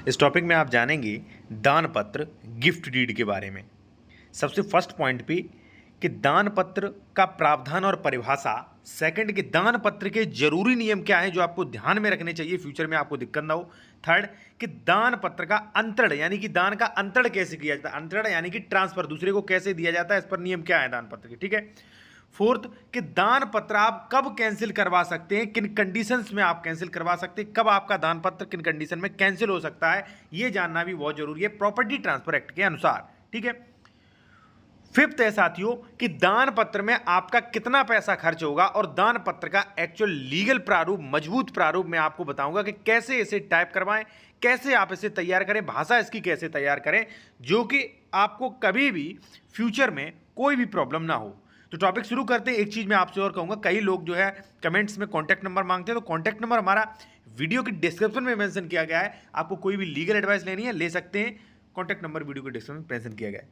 इस टॉपिक में आप जानेंगे दान पत्र गिफ्ट डीड के बारे में। सबसे फर्स्ट पॉइंट पे कि दान पत्र का प्रावधान और परिभाषा। सेकंड कि दान पत्र के जरूरी नियम क्या हैं जो आपको ध्यान में रखने चाहिए, फ्यूचर में आपको दिक्कत ना हो। थर्ड कि दान पत्र का अंतरण यानी कि दान का अंतरण कैसे किया जाता है, अंतरण यानी कि ट्रांसफर दूसरे को कैसे दिया जाता है, इस पर नियम क्या है दान पत्र के। ठीक है। फोर्थ कि दान पत्र आप कब कैंसिल करवा सकते हैं, किन कंडीशंस में आप कैंसिल करवा सकते हैं, कब आपका दान पत्र किन कंडीशन में कैंसिल हो सकता है, यह जानना भी बहुत जरूरी है प्रॉपर्टी ट्रांसफर एक्ट के अनुसार। ठीक है। फिफ्थ है साथियों कि दान पत्र में आपका कितना पैसा खर्च होगा और दान पत्र का एक्चुअल लीगल प्रारूप, मजबूत प्रारूप मैं आपको बताऊंगा कि कैसे इसे टाइप करवाएं, कैसे आप इसे तैयार करें, भाषा इसकी कैसे तैयार करें जो कि आपको कभी भी फ्यूचर में कोई भी प्रॉब्लम ना हो। तो टॉपिक शुरू करते हैं। एक चीज मैं आपसे और कहूंगा, कई लोग जो है कमेंट्स में कॉन्टैक्ट नंबर मांगते हैं, तो कॉन्टैक्ट नंबर हमारा वीडियो की डिस्क्रिप्शन में मेंशन किया गया है। आपको कोई भी लीगल एडवाइस लेनी है ले सकते हैं, कॉन्टैक्ट नंबर वीडियो के डिस्क्रिप्शन में मेंशन किया गया है।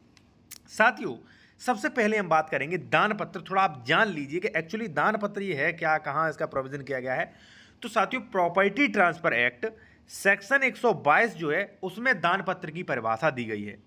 साथियों सबसे पहले हम बात करेंगे दान पत्र। थोड़ा आप जान लीजिए कि एक्चुअली दान पत्र ये है क्या, कहां इसका प्रोविजन किया गया है। तो साथियों प्रॉपर्टी ट्रांसफर एक्ट सेक्शन 122 जो है उसमें दान पत्र की परिभाषा दी गई है।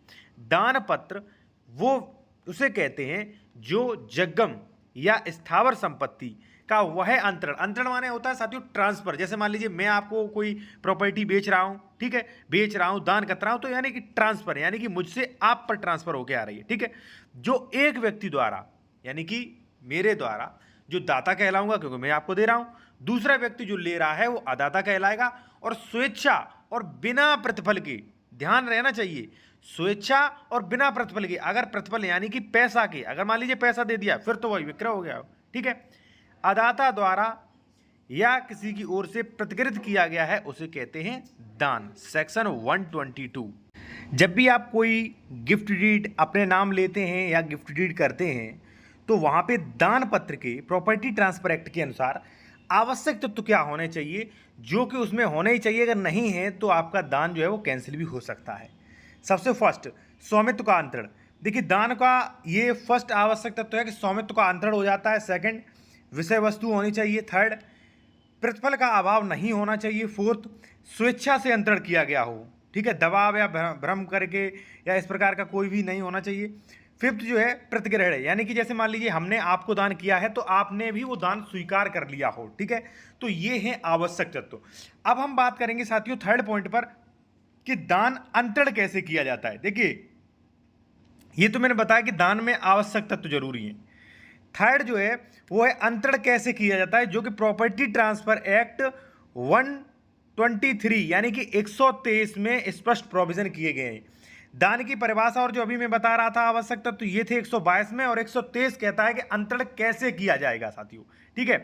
दान पत्र वो उसे कहते हैं जो जंगम या स्थावर संपत्ति का वह अंतरण, अंतरण माने होता है साथियों ट्रांसफर। जैसे मान लीजिए मैं आपको कोई प्रॉपर्टी बेच रहा हूं, ठीक है, बेच रहा हूं, दान कर रहा हूं, तो यानी कि ट्रांसफर, यानी कि मुझसे आप पर ट्रांसफर होकर आ रही है। ठीक है। जो एक व्यक्ति द्वारा यानी कि मेरे द्वारा जो दाता कहलाऊंगा क्योंकि मैं आपको दे रहा हूं, दूसरा व्यक्ति जो ले रहा है वो अदाता कहलाएगा। और स्वेच्छा और बिना प्रतिफल के, ध्यान रहना चाहिए, स्वेच्छा और बिना प्रतिफल के, अगर प्रतिफल यानी कि पैसा के, अगर मान लीजिए पैसा दे दिया फिर तो वही विक्रय हो गया। ठीक है। अदाता द्वारा या किसी की ओर से प्रतिकृत किया गया है उसे कहते हैं दान, सेक्शन 122। जब भी आप कोई गिफ्ट डीड अपने नाम लेते हैं या गिफ्ट डीड करते हैं तो वहां पे दान पत्र के प्रॉपर्टी ट्रांसफर एक्ट के अनुसार आवश्यक तत्व क्या होने चाहिए, जो कि उसमें होने ही चाहिए। अगर नहीं है तो आपका दान जो है वो कैंसिल भी हो सकता है। सबसे फर्स्ट स्वामित्व का अंतरण। देखिए दान का ये फर्स्ट आवश्यक तत्व है कि स्वामित्व का अंतरण हो जाता है। सेकंड विषय वस्तु होनी चाहिए। थर्ड प्रतिफल का अभाव नहीं होना चाहिए। फोर्थ स्वेच्छा से अंतरण किया गया हो, ठीक है, दबाव या भ्रम करके या इस प्रकार का कोई भी नहीं होना चाहिए। फिफ्थ जो है प्रतिग्रहण है, यानी कि जैसे मान लीजिए हमने आपको दान किया है तो आपने भी वो दान स्वीकार कर लिया हो। ठीक है। तो ये है आवश्यक तत्व। अब हम बात करेंगे साथियों थर्ड पॉइंट पर कि दान अंतरण कैसे किया जाता है। देखिए ये तो मैंने बताया कि दान में आवश्यक तत्व जरूरी है। थर्ड जो है वो है अंतरण कैसे किया जाता है, जो कि प्रॉपर्टी ट्रांसफर एक्ट 123 यानी कि 123 में स्पष्ट प्रोविजन किए गए हैं। दान की परिभाषा और जो अभी मैं बता रहा था आवश्यक तत्व ये थे 122 में, और 123 कहता है कि अंतरण कैसे किया जाएगा साथियों। ठीक है।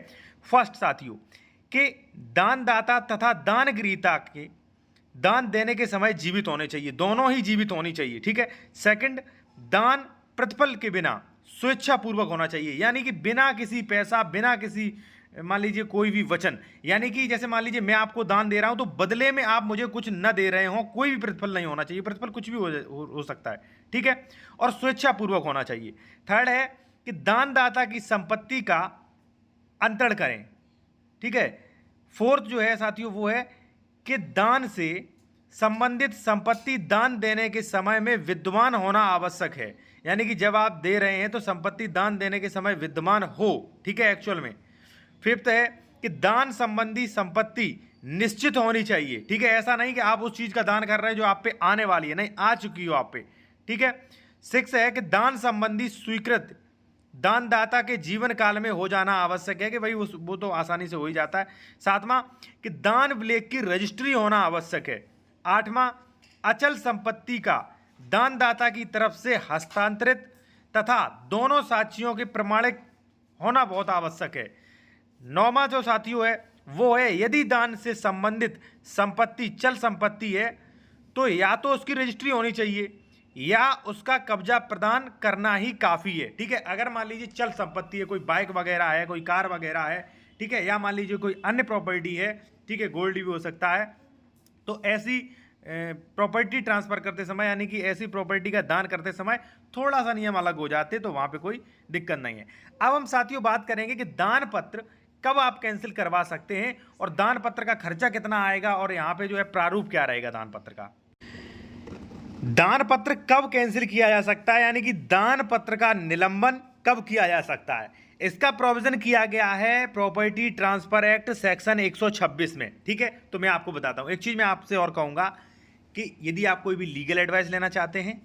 फर्स्ट साथियों कि दानदाता तथा दान ग्रहीता के दान देने के समय जीवित होने चाहिए, दोनों ही जीवित होनी चाहिए। ठीक है। सेकंड दान प्रतिफल के बिना स्वेच्छा पूर्वक होना चाहिए, यानी कि बिना किसी पैसा, बिना किसी मान लीजिए कोई भी वचन, यानी कि जैसे मान लीजिए मैं आपको दान दे रहा हूं तो बदले में आप मुझे कुछ न दे रहे हो, कोई भी प्रतिफल नहीं होना चाहिए। प्रतिफल कुछ भी हो सकता है। ठीक है। और स्वेच्छा पूर्वक होना चाहिए। थर्ड है कि दानदाता की संपत्ति का अंतरण करें। ठीक है। फोर्थ जो है साथियों वो है कि दान से संबंधित संपत्ति दान देने के समय में विद्यमान होना आवश्यक है, यानी कि जब आप दे रहे हैं तो संपत्ति दान देने के समय विद्यमान हो। ठीक है एक्चुअल में। फिफ्थ है कि दान संबंधी संपत्ति निश्चित होनी चाहिए। ठीक है। ऐसा नहीं कि आप उस चीज का दान कर रहे हैं जो आप पे आने वाली है, नहीं आ चुकी हो आप पे। ठीक है। सिक्स है कि दान संबंधी स्वीकृत दानदाता के जीवन काल में हो जाना आवश्यक है, कि भाई वो तो आसानी से हो ही जाता है। सातवां कि दान विलेख की रजिस्ट्री होना आवश्यक है। आठवां अचल संपत्ति का दानदाता की तरफ से हस्तांतरित तथा दोनों साक्षियों के प्रमाणिक होना बहुत आवश्यक है। नौवां जो साथियों है वो है यदि दान से संबंधित संपत्ति चल संपत्ति है तो या तो उसकी रजिस्ट्री होनी चाहिए या उसका कब्जा प्रदान करना ही काफी है। ठीक है। अगर मान लीजिए चल संपत्ति है, कोई बाइक वगैरह है, कोई कार वगैरह है, ठीक है, या मान लीजिए कोई अन्य प्रॉपर्टी है, ठीक है, गोल्ड भी हो सकता है, तो ऐसी प्रॉपर्टी ट्रांसफर करते समय यानी कि ऐसी प्रॉपर्टी का दान करते समय थोड़ा सा नियम अलग हो जाते, तो वहां पे कोई दिक्कत नहीं है। अब हम साथियों बात करेंगे कि दान पत्र कब आप कैंसिल करवा सकते हैं और दान पत्र का खर्चा कितना आएगा और यहाँ पे जो है प्रारूप क्या रहेगा दान पत्र का। दान पत्र कब कैंसिल किया जा सकता है, यानी कि दान पत्र का निलंबन कब किया जा सकता है, इसका प्रोविजन किया गया है प्रॉपर्टी ट्रांसफर एक्ट सेक्शन 126 में। ठीक है, तो मैं आपको बताता हूँ। एक चीज़ मैं आपसे और कहूँगा कि यदि आप कोई भी लीगल एडवाइस लेना चाहते हैं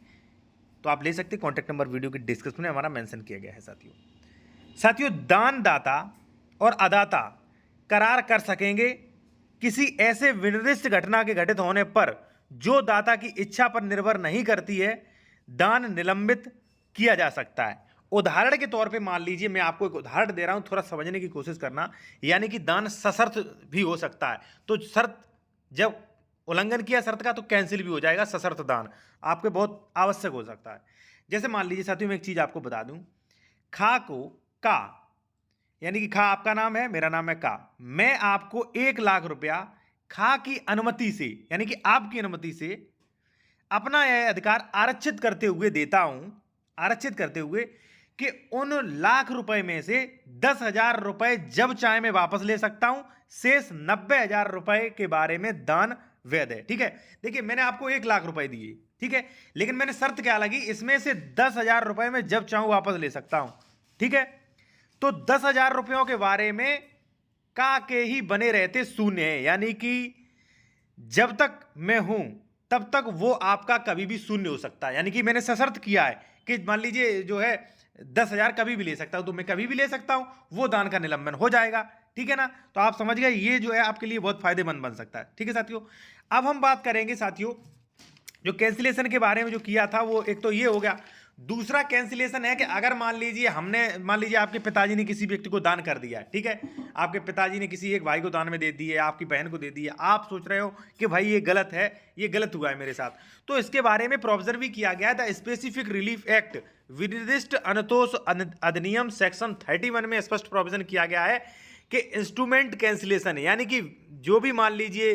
तो आप ले सकते हैं। कॉन्टैक्ट नंबर वीडियो के डिस्क्रिप्शन में हमारा मेंशन किया गया है। साथियों दानदाता और अदाता करार कर सकेंगे किसी ऐसे विनिर्दिष्ट घटना के घटित होने पर जो दाता की इच्छा पर निर्भर नहीं करती है, दान निलंबित किया जा सकता है। उदाहरण के तौर पे मान लीजिए, मैं आपको एक उदाहरण दे रहा हूं, थोड़ा समझने की कोशिश करना। यानी कि दान सशर्त भी हो सकता है, तो शर्त जब उल्लंघन किया शर्त का तो कैंसिल भी हो जाएगा। सशर्त दान आपके बहुत आवश्यक हो सकता है। जैसे मान लीजिए साथियों, मैं एक चीज आपको बता दूं, खा को का, यानी कि खा आपका नाम है, मेरा नाम है का, मैं आपको 1,00,000 रुपया खा की अनुमति से, यानी कि आपकी अनुमति से अपना यह अधिकार आरक्षित करते हुए देता हूं, आरक्षित करते हुए कि उन लाख रुपए में से 10,000 रुपए जब चाहे मैं वापस ले सकता हूं, शेष 90,000 रुपए के बारे में दान वैध है। ठीक है, देखिए मैंने आपको 1,00,000 रुपए दिए, ठीक है, लेकिन मैंने शर्त क्या लगी, इसमें से 10,000 रुपए में जब चाहूं वापस ले सकता हूं। ठीक है, तो 10,000 रुपयों के बारे में का के ही बने रहते शून्य है, यानी कि जब तक मैं हूं तब तक वो आपका कभी भी शून्य हो सकता है। यानी कि मैंने सशर्त किया है कि मान लीजिए जो है 10,000 कभी भी ले सकता हूं, तो मैं कभी भी ले सकता हूं, वो दान का निलंबन हो जाएगा। ठीक है ना, तो आप समझ गए, ये जो है आपके लिए बहुत फायदेमंद बन सकता है। ठीक है साथियों, अब हम बात करेंगे साथियों जो कैंसिलेशन के बारे में जो किया था, वो एक तो ये हो गया। दूसरा कैंसिलेशन है कि अगर मान लीजिए आपके पिताजी ने किसी व्यक्ति को दान कर दिया है। ठीक है, आपके पिताजी ने किसी एक भाई को दान में दे दी है, आपकी बहन को दे दी है, आप सोच रहे हो कि भाई ये गलत है, ये गलत हुआ है मेरे साथ, तो इसके बारे में प्रोविजन भी किया गया था। स्पेसिफिक रिलीफ एक्ट विनिर्दिष्ट अनतोष अधिनियम सेक्शन 31 में स्पष्ट प्रोविजन किया गया है कि इंस्ट्रूमेंट कैंसिलेशन, यानी कि जो भी मान लीजिए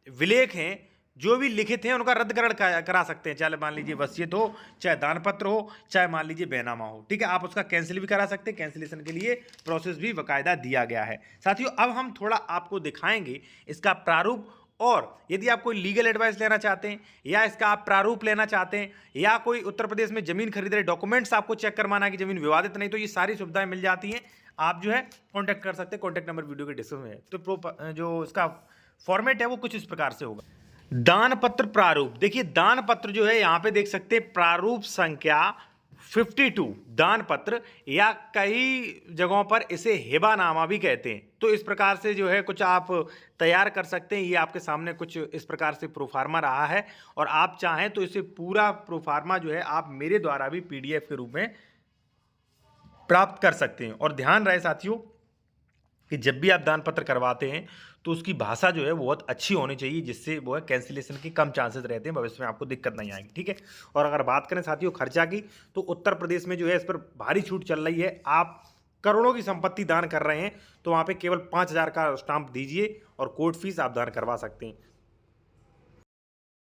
विलेख हैं, जो भी लिखित हैं, उनका रद्दकरण करा सकते हैं, चाहे मान लीजिए वसीयत हो, चाहे दान पत्र हो, चाहे मान लीजिए बैनामा हो। ठीक है, आप उसका कैंसिल भी करा सकते हैं। कैंसिलेशन के लिए प्रोसेस भी बाकायदा दिया गया है। साथियों अब हम थोड़ा आपको दिखाएंगे इसका प्रारूप, और यदि आप कोई लीगल एडवाइस लेना चाहते हैं या इसका आप प्रारूप लेना चाहते हैं, या कोई उत्तर प्रदेश में जमीन खरीद रहे, डॉक्यूमेंट्स आपको चेक करवाना कि जमीन विवादित नहीं, तो ये सारी सुविधाएं मिल जाती हैं। आप जो है कॉन्टैक्ट कर सकते हैं। कॉन्टैक्ट नंबर वीडियो के डिस्क्रिप्शन में है। तो जो इसका फॉर्मेट है वो कुछ इस प्रकार से होगा। दान पत्र प्रारूप, देखिए दान पत्र जो है यहाँ पे देख सकते हैं, प्रारूप संख्या 52 दान पत्र, या कई जगहों पर इसे हिबानामा भी कहते हैं। तो इस प्रकार से जो है कुछ आप तैयार कर सकते हैं। ये आपके सामने कुछ इस प्रकार से प्रोफार्मा रहा है, और आप चाहें तो इसे पूरा प्रोफार्मा जो है आप मेरे द्वारा भी PDF के रूप में प्राप्त कर सकते हैं। और ध्यान रहे साथियों कि जब भी आप दान पत्र करवाते हैं तो उसकी भाषा जो है बहुत अच्छी होनी चाहिए, जिससे वो है कैंसिलेशन के कम चांसेस रहते हैं, भविष्य में आपको दिक्कत नहीं आएगी। ठीक है, और अगर बात करें साथियों खर्चा की, तो उत्तर प्रदेश में जो है इस पर भारी छूट चल रही है। आप करोड़ों की संपत्ति दान कर रहे हैं तो वहाँ पे केवल 5,000 का स्टाम्प दीजिए और कोर्ट फीस आप दान करवा सकते हैं।